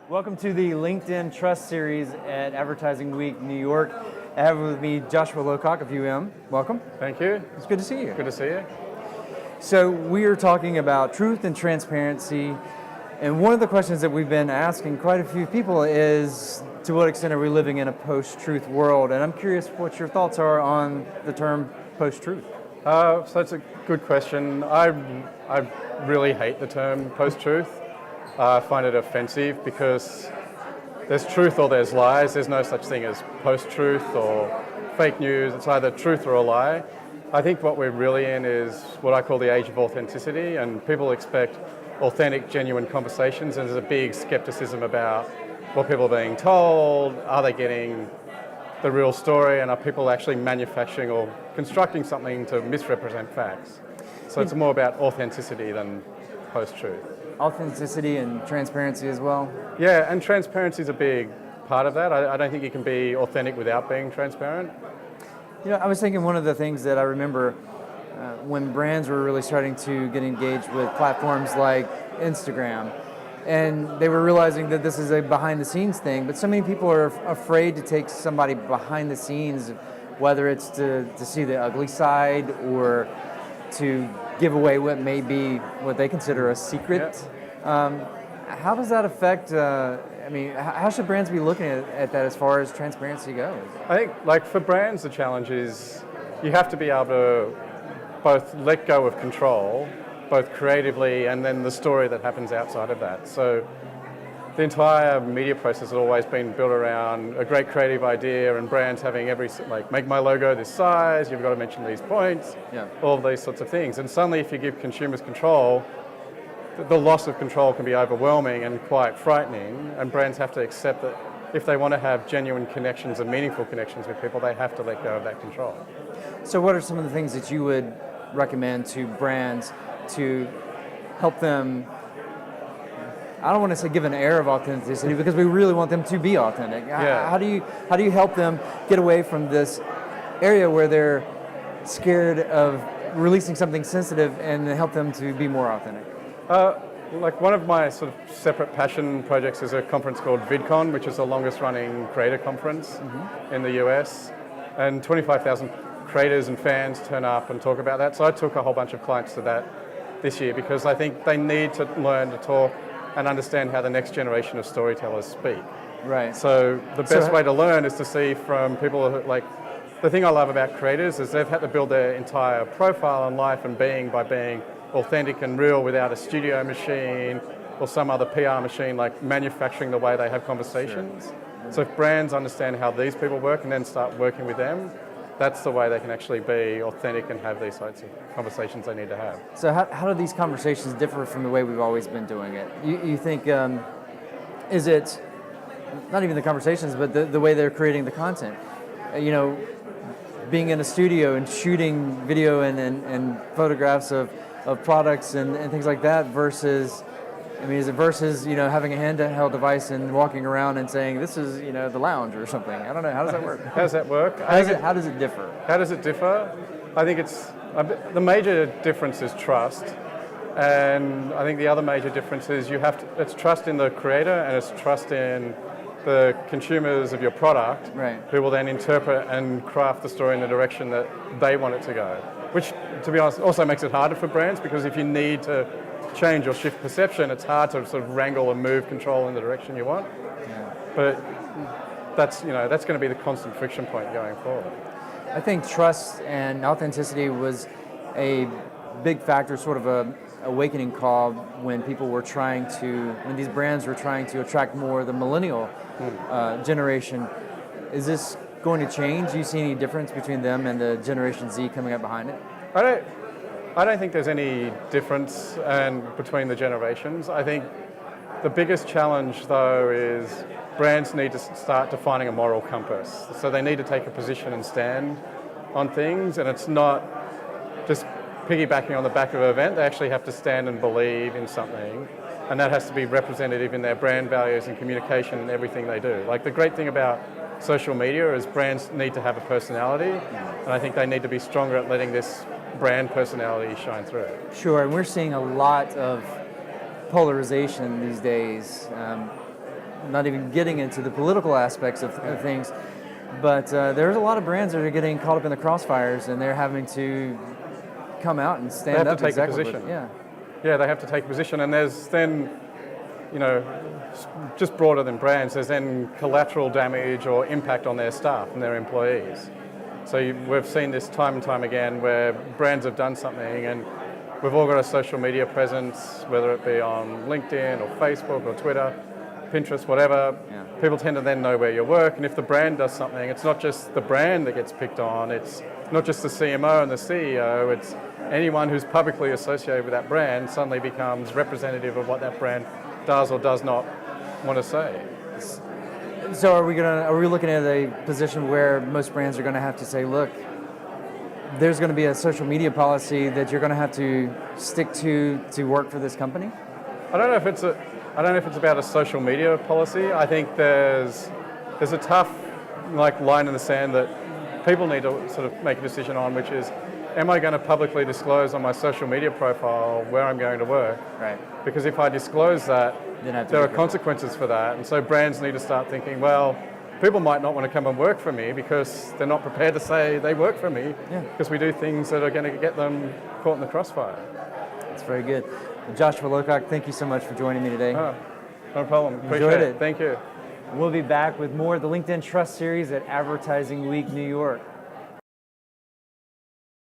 Welcome to the LinkedIn Trust Series at Advertising Week New York. I have with me Joshua Lowcock of UM. Welcome. Thank you. It's good to see you. Good to see you. So we are talking about truth and transparency, and one of the questions that we've been asking quite a few people is, to what extent are we living in a post-truth world? And I'm curious what your thoughts are on the term post-truth. So that's a good question. I really hate the term post-truth. I find it offensive because there's truth or there's lies. There's no such thing as post-truth or fake news. It's either truth or a lie. I think what we're really in is what I call the age of authenticity, and people expect authentic, genuine conversations, and there's a big skepticism about what people are being told. Are they getting the real story, and are people actually manufacturing or constructing something to misrepresent facts? So it's more about authenticity than post-truth. Authenticity and transparency as well? Yeah, and transparency is a big part of that. I don't think you can be authentic without being transparent. You know, I was thinking one of the things that I remember when brands were really starting to get engaged with platforms like Instagram, and they were realizing that this is a behind-the-scenes thing, but so many people are afraid to take somebody behind the scenes, whether it's to see the ugly side or to give away what may be what they consider a secret. Yeah. How does that affect, how should brands be looking at that as far as transparency goes? I think, like for brands, the challenge is you have to be able to both let go of control, both creatively and then the story that happens outside of that. So the entire media process has always been built around a great creative idea and brands having make my logo this size, you've got to mention these points, all of these sorts of things. And suddenly if you give consumers control, the loss of control can be overwhelming and quite frightening, and brands have to accept that if they want to have genuine connections and meaningful connections with people, they have to let go of that control. So what are some of the things that you would recommend to brands to help them, I don't want to say give an air of authenticity, because we really want them to be authentic. Yeah. How do you help them get away from this area where they're scared of releasing something sensitive, and help them to be more authentic? Like one of my sort of separate passion projects is a conference called VidCon, which is the longest running creator conference in the US. And 25,000 creators and fans turn up and talk about that. So I took a whole bunch of clients to that this year because I think they need to learn to talk and understand how the next generation of storytellers speak. Right. So the best way to learn is to see from people who, the thing I love about creators is they've had to build their entire profile and life and being by being authentic and real without a studio machine or some other PR machine, like manufacturing the way they have conversations. Sure. So if brands understand how these people work and then start working with them, that's the way they can actually be authentic and have these sorts of conversations they need to have. So how do these conversations differ from the way we've always been doing it? You think, is it not even the conversations, but the way they're creating the content? Being in a studio and shooting video and photographs of products and things like that versus, is it versus, having a handheld device and walking around and saying, this is, the lounge or something? I don't know. How does that work? How does that work? How does it differ? How does it differ? I think the major difference is trust. And I think the other major difference is it's trust in the creator and it's trust in the consumers of your product, right, who will then interpret and craft the story in the direction that they want it to go. Which, to be honest, also makes it harder for brands, because if you need to change or shift perception, it's hard to sort of wrangle and move control in the direction you want. Yeah. But that's going to be the constant friction point going forward. I think trust and authenticity was a big factor, sort of a awakening call when these brands were trying to attract more the millennial generation. Is this going to change? Do you see any difference between them and the Generation Z coming up behind it? I don't think there's any difference between the generations. I think the biggest challenge, though, is brands need to start defining a moral compass. So they need to take a position and stand on things, and it's not just piggybacking on the back of an event. They actually have to stand and believe in something, and that has to be representative in their brand values and communication and everything they do. Like, the great thing about social media is brands need to have a personality, and I think they need to be stronger at letting this brand personality shine through. Sure, and we're seeing a lot of polarization these days. not even getting into the political aspects of things. But there's a lot of brands that are getting caught up in the crossfires, and they're having to come out and stand They have up to take exactly. a position. Yeah. They have to take a position, and there's then, just broader than brands, there's then collateral damage or impact on their staff and their employees. So we've seen this time and time again where brands have done something, and we've all got a social media presence, whether it be on LinkedIn or Facebook or Twitter, Pinterest, whatever. Yeah. People tend to then know where you work, and if the brand does something, it's not just the brand that gets picked on, it's not just the CMO and the CEO, it's anyone who's publicly associated with that brand suddenly becomes representative of what that brand does or does not want to say. So are we looking at a position where most brands are going to have to say, look, there's going to be a social media policy that you're going to have to stick to work for this company? I don't know if it's about a social media policy. I think there's a tough line in the sand that people need to sort of make a decision on, which is, am I going to publicly disclose on my social media profile where I'm going to work? Right. Because if I disclose that, there are be consequences for that. And so brands need to start thinking, well, people might not want to come and work for me because they're not prepared to say they work for me, because we do things that are going to get them caught in the crossfire. That's very good. Joshua Lowcock, thank you so much for joining me today. Oh, no problem. Appreciate Enjoyed it. Thank you. We'll be back with more of the LinkedIn Trust Series at Advertising Week New York.